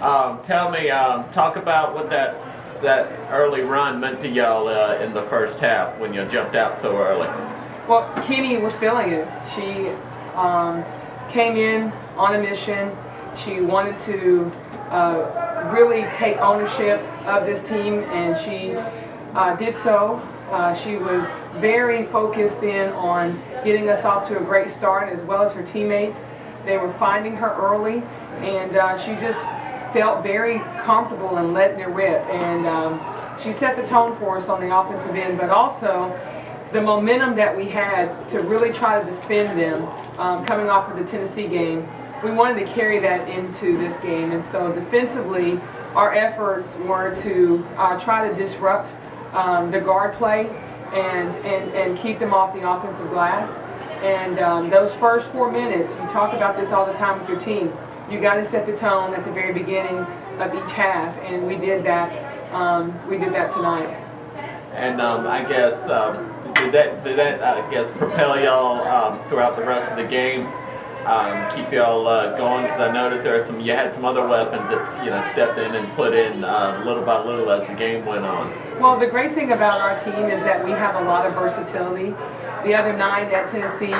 Tell me, talk about what that early run meant to y'all in the first half when you jumped out so early. Well, Kenny was feeling it. She came in on a mission. She wanted to really take ownership of this team, and she did so. She was very focused in on getting us off to a great start, as well as her teammates. They were finding her early, and she just felt very comfortable in letting it rip. And she set the tone for us on the offensive end, but also the momentum that we had to really try to defend them coming off of the Tennessee game. We wanted to carry that into this game, and so defensively, our efforts were to try to disrupt the guard play and keep them off the offensive glass. And those first 4 minutes, you talk about this all the time with your team. You got to set the tone at the very beginning of each half, and we did that. We did that tonight. And I guess did that I guess propel y'all throughout the rest of the game? Keep y'all going, because I noticed you had some other weapons that stepped in and put in little by little as the game went on. Well, the great thing about our team is that we have a lot of versatility. The other night at Tennessee,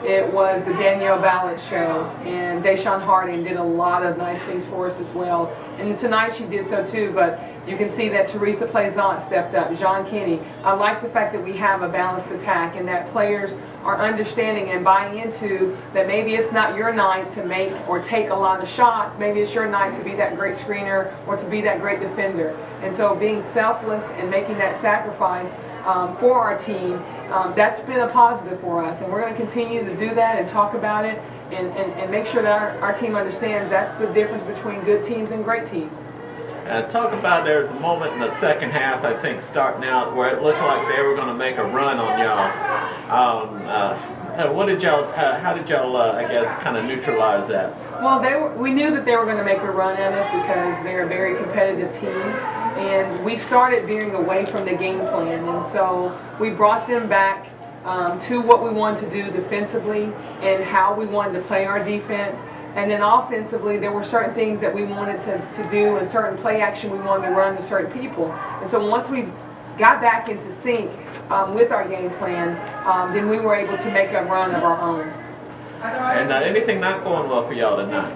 it was the Danielle Ballard show, and Deshaun Harding did a lot of nice things for us as well. And tonight she did so too, but you can see that Teresa Plaisant stepped up, John Kinney. I like the fact that we have a balanced attack and that players are understanding and buying into that maybe it's not your night to make or take a lot of shots, maybe it's your night to be that great screener or to be that great defender. And so being selfless and making that sacrifice for our team, that's been a positive for us, and we're going to continue to do that and talk about it and make sure that our team understands that's the difference between good teams and great teams. Talk about there was a moment in the second half, I think, starting out where it looked like they were going to make a run on y'all. What did y'all? How did y'all? I guess kind of neutralize that. Well, we knew that they were going to make a run at us because they're a very competitive team, and we started veering away from the game plan, and so we brought them back to what we wanted to do defensively and how we wanted to play our defense. And then offensively, there were certain things that we wanted to do and certain play action we wanted to run to certain people. And so once we got back into sync with our game plan, then we were able to make a run of our own. And anything not going well for y'all tonight?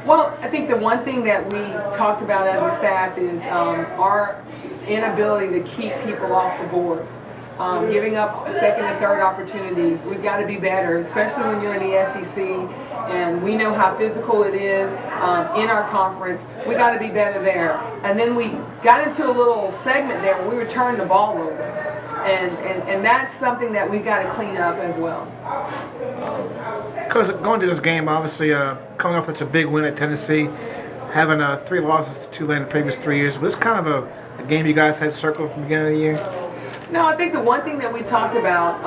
Well, I think the one thing that we talked about as a staff is our inability to keep people off the boards. Giving up second and third opportunities. We've got to be better, especially when you're in the SEC, and we know how physical it is in our conference. We got to be better there. And then we got into a little segment there where we were turning the ball over, and that's something that we've got to clean up as well. Because going to this game, obviously coming off such a big win at Tennessee, having 3 losses to Tulane in the previous 3 years, was this kind of a game you guys had circled from the beginning of the year? No, I think the one thing that we talked about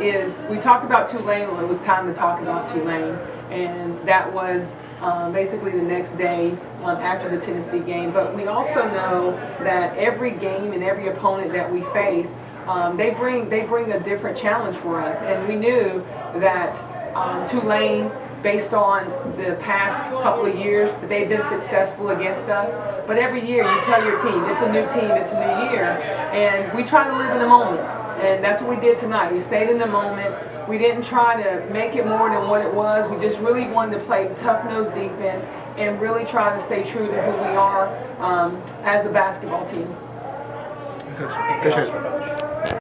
is we talked about Tulane when it was time to talk about Tulane, and that was basically the next day after the Tennessee game. But we also know that every game and every opponent that we face, they bring a different challenge for us, and we knew that Tulane, based on the past couple of years, that they've been successful against us. But every year you tell your team, it's a new team, it's a new year, and we try to live in the moment. And that's what we did tonight. We stayed in the moment. We didn't try to make it more than what it was. We just really wanted to play tough-nosed defense and really try to stay true to who we are as a basketball team. Appreciate it.